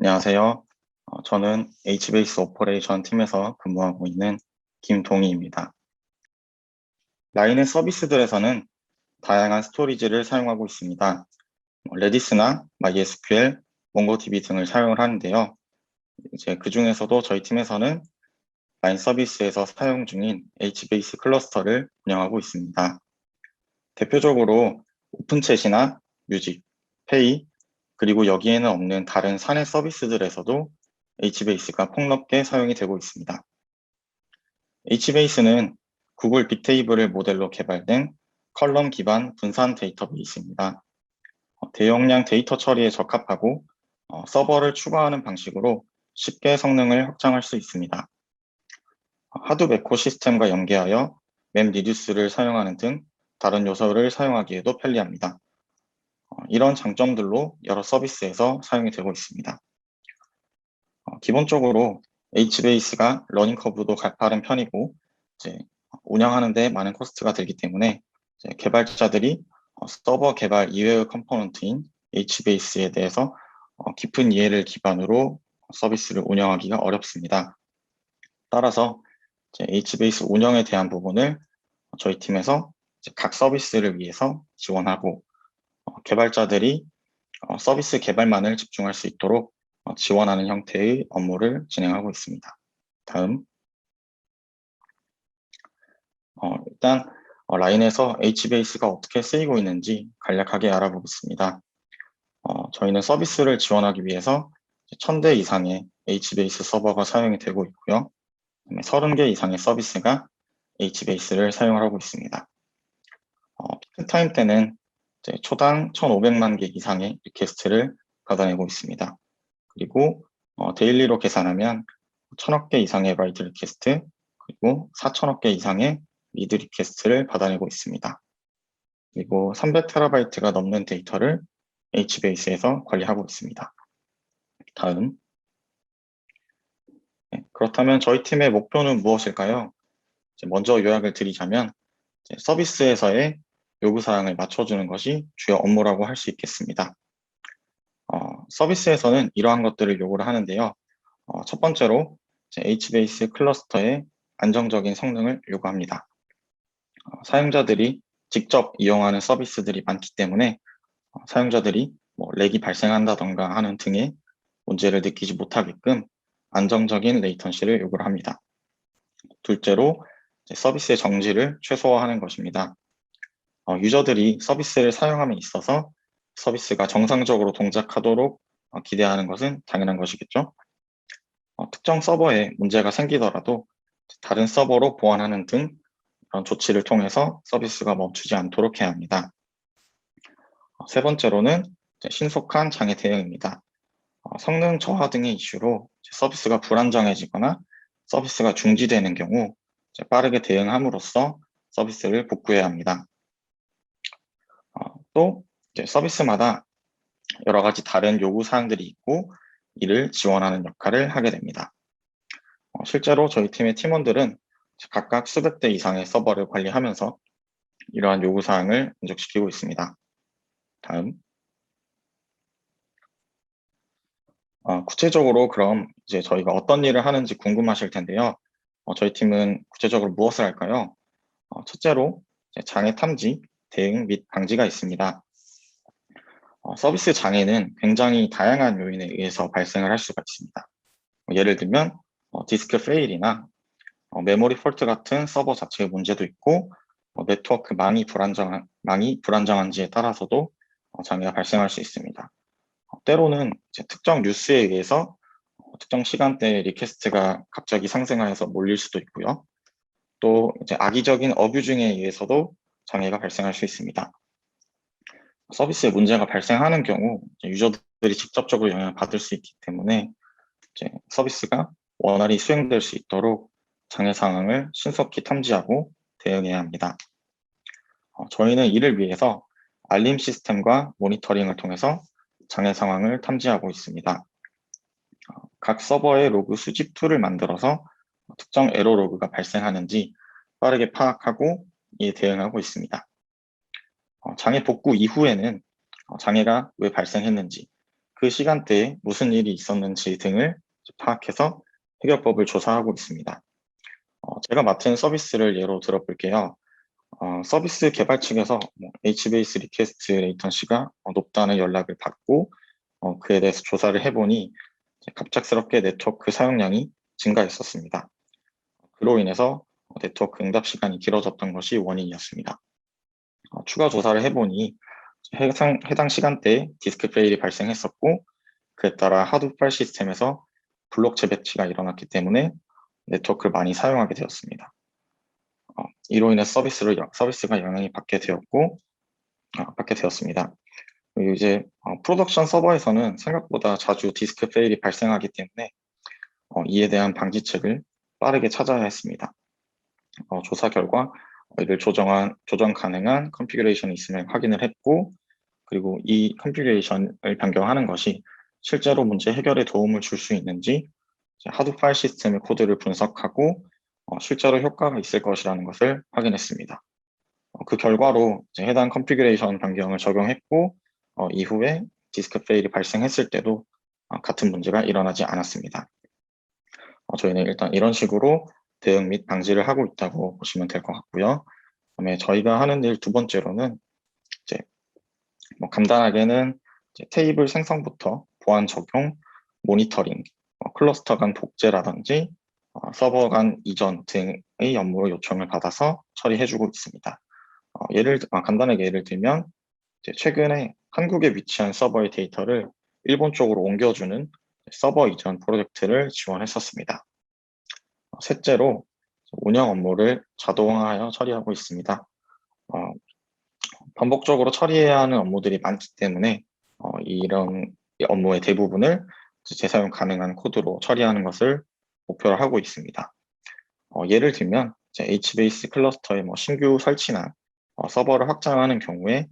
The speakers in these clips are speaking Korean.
안녕하세요. 저는 HBase 오퍼레이션 팀에서 근무하고 있는 김동희입니다. 라인의 서비스들에서는 다양한 스토리지를 사용하고 있습니다. 레디스나 MySQL, 몽고DB 등을 사용을 하는데요. 이제 그 중에서도 저희 팀에서는 라인 서비스에서 사용 중인 HBase 클러스터를 운영하고 있습니다. 대표적으로 오픈챗이나 뮤직, 페이, 그리고 여기에는 없는 다른 사내 서비스들에서도 HBase가 폭넓게 사용이 되고 있습니다. HBase는 구글 빅테이블을 모델로 개발된 컬럼 기반 분산 데이터베이스입니다. 대용량 데이터 처리에 적합하고 서버를 추가하는 방식으로 쉽게 성능을 확장할 수 있습니다. 하둡 에코시스템과 연계하여 맵 리듀스를 사용하는 등 다른 요소를 사용하기에도 편리합니다. 이런 장점들로 여러 서비스에서 사용이 되고 있습니다. 기본적으로 HBase가 러닝 커브도 가파른 편이고 이제 운영하는 데 많은 코스트가 들기 때문에 이제 개발자들이 서버 개발 이외의 컴포넌트인 HBase에 대해서 깊은 이해를 기반으로 서비스를 운영하기가 어렵습니다. 따라서 이제 HBase 운영에 대한 부분을 저희 팀에서 각 서비스를 위해서 지원하고 개발자들이 서비스 개발만을 집중할 수 있도록 지원하는 형태의 업무를 진행하고 있습니다. 다음. 일단 라인에서 HBase가 어떻게 쓰이고 있는지 간략하게 알아보겠습니다. 저희는 서비스를 지원하기 위해서 1000대 이상의 HBase 서버가 사용이 되고 있고요. 30개 이상의 서비스가 HBase를 사용하고 있습니다. 피크타임 때는 초당 1500만 개 이상의 리퀘스트를 받아내고 있습니다. 그리고 데일리로 계산하면 1000억 개 이상의 라이트 리퀘스트, 그리고 4000억 개 이상의 리드 리퀘스트를 받아내고 있습니다. 그리고 300TB가 넘는 데이터를 HBase에서 관리하고 있습니다. 다음. 그렇다면 저희 팀의 목표는 무엇일까요? 먼저 요약을 드리자면 서비스에서의 요구사항을 맞춰주는 것이 주요 업무라고 할 수 있겠습니다. 서비스에서는 이러한 것들을 요구를 하는데요. 첫 번째로 HBase 클러스터의 안정적인 성능을 요구합니다. 사용자들이 직접 이용하는 서비스들이 많기 때문에 사용자들이 렉이 발생한다던가 하는 등의 문제를 느끼지 못하게끔 안정적인 레이턴시를 요구를 합니다. 둘째로 서비스의 정지를 최소화하는 것입니다. 유저들이 서비스를 사용함에 있어서 서비스가 정상적으로 동작하도록 기대하는 것은 당연한 것이겠죠. 특정 서버에 문제가 생기더라도 다른 서버로 보완하는 등 그런 조치를 통해서 서비스가 멈추지 않도록 해야 합니다. 세 번째로는 신속한 장애 대응입니다. 성능 저하 등의 이슈로 서비스가 불안정해지거나 서비스가 중지되는 경우 빠르게 대응함으로써 서비스를 복구해야 합니다. 또 서비스마다 여러 가지 다른 요구사항들이 있고 이를 지원하는 역할을 하게 됩니다. 실제로 저희 팀의 팀원들은 각각 수백 대 이상의 서버를 관리하면서 이러한 요구사항을 만족시키고 있습니다. 다음. 구체적으로 그럼 이제 저희가 어떤 일을 하는지 궁금하실 텐데요. 저희 팀은 구체적으로 무엇을 할까요? 첫째로 장애 탐지, 대응 및 방지가 있습니다. 서비스 장애는 굉장히 다양한 요인에 의해서 발생을 할 수가 있습니다. 예를 들면 디스크 페일이나 메모리 폴트 같은 서버 자체의 문제도 있고 네트워크 망이 불안정한지에 따라서도 장애가 발생할 수 있습니다. 때로는 특정 뉴스에 의해서 특정 시간대에 리퀘스트가 갑자기 상승하여서 몰릴 수도 있고요. 또 악의적인 어뷰징에 의해서도 장애가 발생할 수 있습니다. 서비스에 문제가 발생하는 경우 유저들이 직접적으로 영향을 받을 수 있기 때문에 서비스가 원활히 수행될 수 있도록 장애 상황을 신속히 탐지하고 대응해야 합니다. 저희는 이를 위해서 알림 시스템과 모니터링을 통해서 장애 상황을 탐지하고 있습니다. 각 서버의 로그 수집 툴을 만들어서 특정 에러 로그가 발생하는지 빠르게 파악하고 이에 대응하고 있습니다. 장애 복구 이후에는 장애가 왜 발생했는지, 그 시간대에 무슨 일이 있었는지 등을 파악해서 해결법을 조사하고 있습니다. 제가 맡은 서비스를 예로 들어볼게요. 서비스 개발 측에서 HBase 리퀘스트 레이턴시가 높다는 연락을 받고 그에 대해서 조사를 해보니 갑작스럽게 네트워크 사용량이 증가했었습니다. 그로 인해서 네트워크 응답 시간이 길어졌던 것이 원인이었습니다. 추가 조사를 해보니 해당 시간대에 디스크 페일이 발생했었고 그에 따라 하드 파일 시스템에서 블록 재배치가 일어났기 때문에 네트워크를 많이 사용하게 되었습니다. 이로 인해 서비스가 영향이 받게 되었습니다. 그리고 이제 프로덕션 서버에서는 생각보다 자주 디스크 페일이 발생하기 때문에 이에 대한 방지책을 빠르게 찾아야 했습니다. 조사 결과 이를 조정 가능한 컨피규레이션이 있으면 확인을 했고, 그리고 이 컨피규레이션을 변경하는 것이 실제로 문제 해결에 도움을 줄 수 있는지 하드 파일 시스템의 코드를 분석하고 실제로 효과가 있을 것이라는 것을 확인했습니다. 그 결과로 해당 컨피규레이션 변경을 적용했고 이후에 디스크 페일이 발생했을 때도 같은 문제가 일어나지 않았습니다. 저희는 일단 이런 식으로 대응 및 방지를 하고 있다고 보시면 될 것 같고요. 그다음에 저희가 하는 일 두 번째로는 이제 간단하게는 테이블 생성부터 보안 적용, 모니터링, 클러스터 간 복제라든지 서버 간 이전 등의 업무 요청을 받아서 처리해주고 있습니다. 간단하게 예를 들면 최근에 한국에 위치한 서버의 데이터를 일본 쪽으로 옮겨주는 서버 이전 프로젝트를 지원했었습니다. 셋째로 운영 업무를 자동화하여 처리하고 있습니다. 반복적으로 처리해야 하는 업무들이 많기 때문에 이런 업무의 대부분을 재사용 가능한 코드로 처리하는 것을 목표로 하고 있습니다. 예를 들면 HBase 클러스터의 신규 설치나 서버를 확장하는 경우에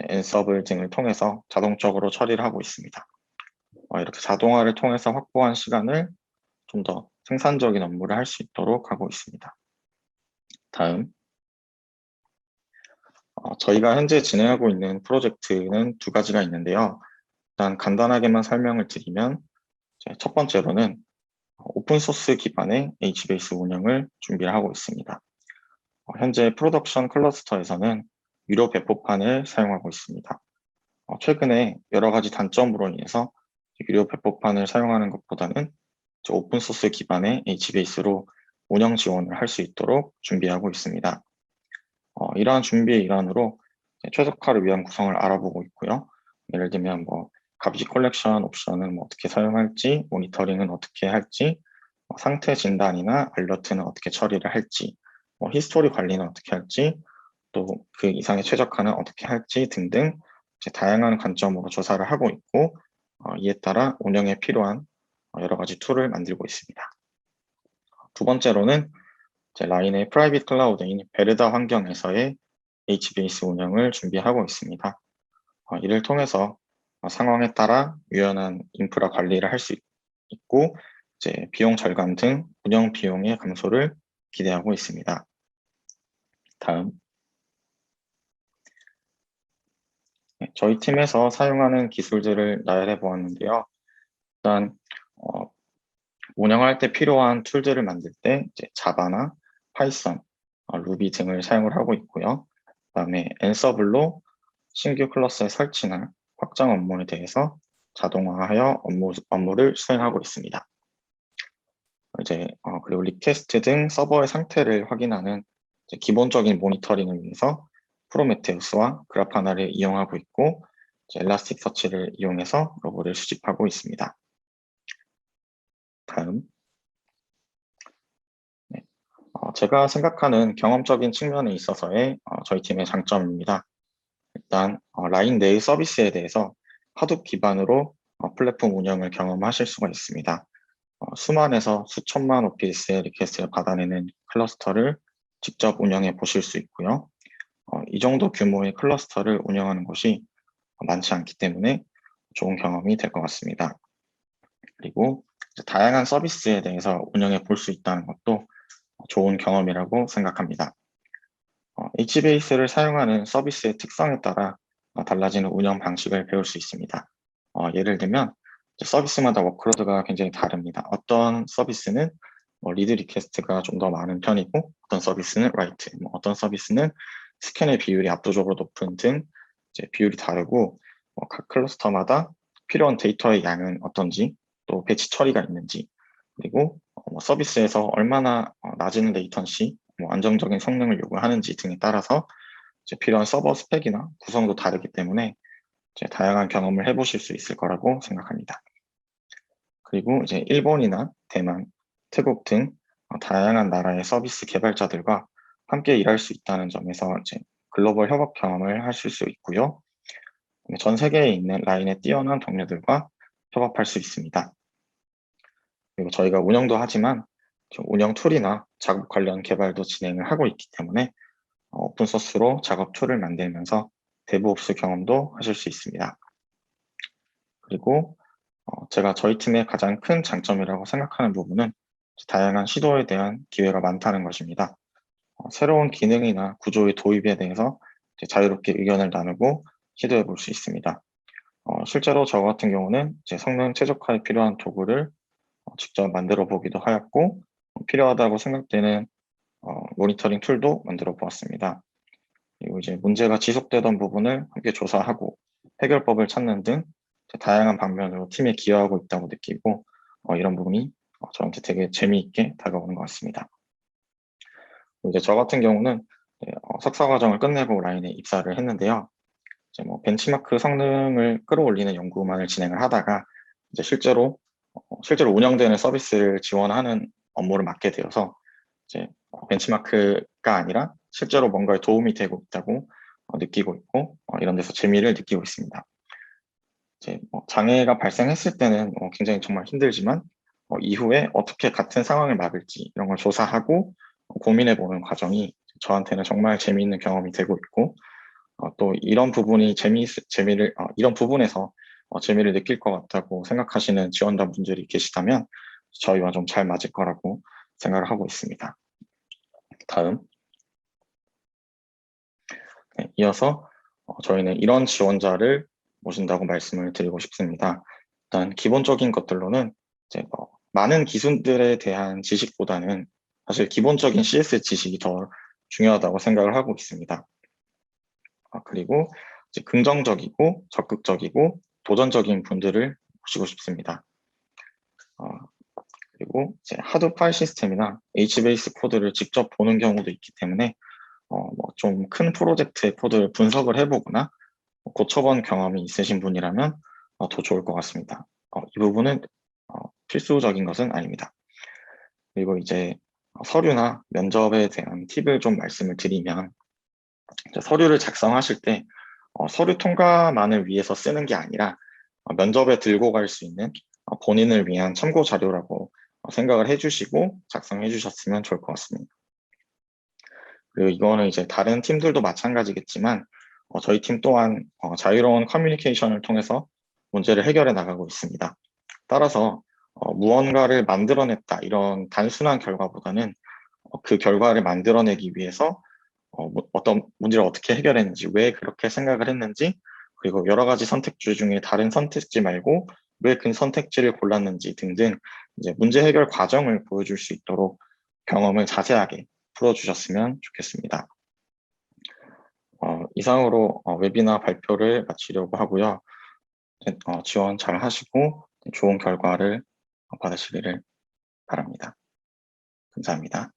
Ansible 등을 통해서 자동적으로 처리를 하고 있습니다. 이렇게 자동화를 통해서 확보한 시간을 좀 더 생산적인 업무를 할 수 있도록 하고 있습니다. 다음, 저희가 현재 진행하고 있는 프로젝트는 두 가지가 있는데요. 일단 간단하게만 설명을 드리면 첫 번째로는 오픈소스 기반의 HBase 운영을 준비를 하고 있습니다. 현재 프로덕션 클러스터에서는 유료 배포판을 사용하고 있습니다. 최근에 여러 가지 단점으로 인해서 유료 배포판을 사용하는 것보다는 오픈소스 기반의 HBase로 운영 지원을 할 수 있도록 준비하고 있습니다. 이러한 준비의 일환으로 최적화를 위한 구성을 알아보고 있고요. 예를 들면 가비지 컬렉션 옵션은 어떻게 사용할지, 모니터링은 어떻게 할지, 상태 진단이나 알러트는 어떻게 처리를 할지, 히스토리 관리는 어떻게 할지, 또 그 이상의 최적화는 어떻게 할지 등등 다양한 관점으로 조사를 하고 있고 이에 따라 운영에 필요한 여러 가지 툴을 만들고 있습니다. 두 번째로는 라인의 프라이빗 클라우드인 베르다 환경에서의 HBase 운영을 준비하고 있습니다. 이를 통해서 상황에 따라 유연한 인프라 관리를 할 수 있고 비용 절감 등 운영 비용의 감소를 기대하고 있습니다. 다음, 저희 팀에서 사용하는 기술들을 나열해 보았는데요. 일단 운영할 때 필요한 툴들을 만들 때 자바나 파이썬, 루비 등을 사용을 하고 있고요. 그다음에 앤서블로 신규 클래스의 설치나 확장 업무에 대해서 자동화하여 업무를 수행하고 있습니다. 그리고 리퀘스트 등 서버의 상태를 확인하는 기본적인 모니터링을 위해서 프로메테우스와 그라파나를 이용하고 있고 엘라스틱서치를 이용해서 로그를 수집하고 있습니다. 다음, 제가 생각하는 경험적인 측면에 있어서의 저희 팀의 장점입니다. 일단 라인 내의 서비스에 대해서 하둡 기반으로 플랫폼 운영을 경험하실 수가 있습니다. 수만에서 수천만 오피스의 리퀘스트를 받아내는 클러스터를 직접 운영해 보실 수 있고요. 이 정도 규모의 클러스터를 운영하는 곳이 많지 않기 때문에 좋은 경험이 될 것 같습니다. 그리고 다양한 서비스에 대해서 운영해 볼 수 있다는 것도 좋은 경험이라고 생각합니다. HBase를 사용하는 서비스의 특성에 따라 달라지는 운영 방식을 배울 수 있습니다. 예를 들면 이제 서비스마다 워크로드가 굉장히 다릅니다. 어떤 서비스는 리드 리퀘스트가 좀 더 많은 편이고 어떤 서비스는 라이트, 어떤 서비스는 스캔의 비율이 압도적으로 높은 등 이제 비율이 다르고 각 클러스터마다 필요한 데이터의 양은 어떤지 또 배치 처리가 있는지 그리고 서비스에서 얼마나 낮은 레이턴시, 안정적인 성능을 요구하는지 등에 따라서 이제 필요한 서버 스펙이나 구성도 다르기 때문에 이제 다양한 경험을 해보실 수 있을 거라고 생각합니다. 그리고 이제 일본이나 대만, 태국 등 다양한 나라의 서비스 개발자들과 함께 일할 수 있다는 점에서 이제 글로벌 협업 경험을 하실 수 있고요. 전 세계에 있는 라인의 뛰어난 동료들과 협업할 수 있습니다. 그리고 저희가 운영도 하지만 운영 툴이나 작업 관련 개발도 진행을 하고 있기 때문에 오픈소스로 작업 툴을 만들면서 데브옵스 경험도 하실 수 있습니다. 그리고 제가 저희 팀의 가장 큰 장점이라고 생각하는 부분은 다양한 시도에 대한 기회가 많다는 것입니다. 새로운 기능이나 구조의 도입에 대해서 자유롭게 의견을 나누고 시도해 볼 수 있습니다. 실제로 저 같은 경우는 제 성능 최적화에 필요한 도구를 직접 만들어 보기도 하였고 필요하다고 생각되는 모니터링 툴도 만들어 보았습니다. 그리고 이제 문제가 지속되던 부분을 함께 조사하고 해결법을 찾는 등 다양한 방면으로 팀에 기여하고 있다고 느끼고 이런 부분이 저한테 되게 재미있게 다가오는 것 같습니다. 이제 저 같은 경우는 석사 과정을 끝내고 라인에 입사를 했는데요. 이제 벤치마크 성능을 끌어올리는 연구만을 진행을 하다가 이제 실제로 운영되는 서비스를 지원하는 업무를 맡게 되어서 이제 벤치마크가 아니라 실제로 뭔가에 도움이 되고 있다고 느끼고 있고 이런 데서 재미를 느끼고 있습니다. 이제 장애가 발생했을 때는 굉장히 정말 힘들지만 이후에 어떻게 같은 상황을 막을지 이런 걸 조사하고 고민해보는 과정이 저한테는 정말 재미있는 경험이 되고 있고 또 이런 부분이 이런 부분에서 재미를 느낄 것 같다고 생각하시는 지원자분들이 계시다면 저희와 좀 잘 맞을 거라고 생각을 하고 있습니다. 다음. 네, 이어서 저희는 이런 지원자를 모신다고 말씀을 드리고 싶습니다. 일단 기본적인 것들로는 이제 많은 기술들에 대한 지식보다는 사실 기본적인 CS 지식이 더 중요하다고 생각을 하고 있습니다. 그리고 이제 긍정적이고 적극적이고 도전적인 분들을 모시고 싶습니다. 그리고 이제 하드 파일 시스템이나 HBase 코드를 직접 보는 경우도 있기 때문에 좀 큰 프로젝트의 코드를 분석을 해보거나 고쳐본 경험이 있으신 분이라면 더 좋을 것 같습니다. 이 부분은 필수적인 것은 아닙니다. 그리고 이제 서류나 면접에 대한 팁을 좀 말씀을 드리면 서류를 작성하실 때 서류 통과만을 위해서 쓰는 게 아니라 면접에 들고 갈 수 있는 본인을 위한 참고 자료라고 생각을 해주시고 작성해 주셨으면 좋을 것 같습니다. 그리고 이거는 이제 다른 팀들도 마찬가지겠지만 저희 팀 또한 자유로운 커뮤니케이션을 통해서 문제를 해결해 나가고 있습니다. 따라서 무언가를 만들어냈다 이런 단순한 결과보다는 그 결과를 만들어내기 위해서 어떤 문제를 어떻게 해결했는지, 왜 그렇게 생각을 했는지, 그리고 여러 가지 선택지 중에 다른 선택지 말고 왜 그 선택지를 골랐는지 등등 이제 문제 해결 과정을 보여줄 수 있도록 경험을 자세하게 풀어주셨으면 좋겠습니다. 이상으로 웨비나 발표를 마치려고 하고요. 지원 잘 하시고 좋은 결과를 받으시기를 바랍니다. 감사합니다.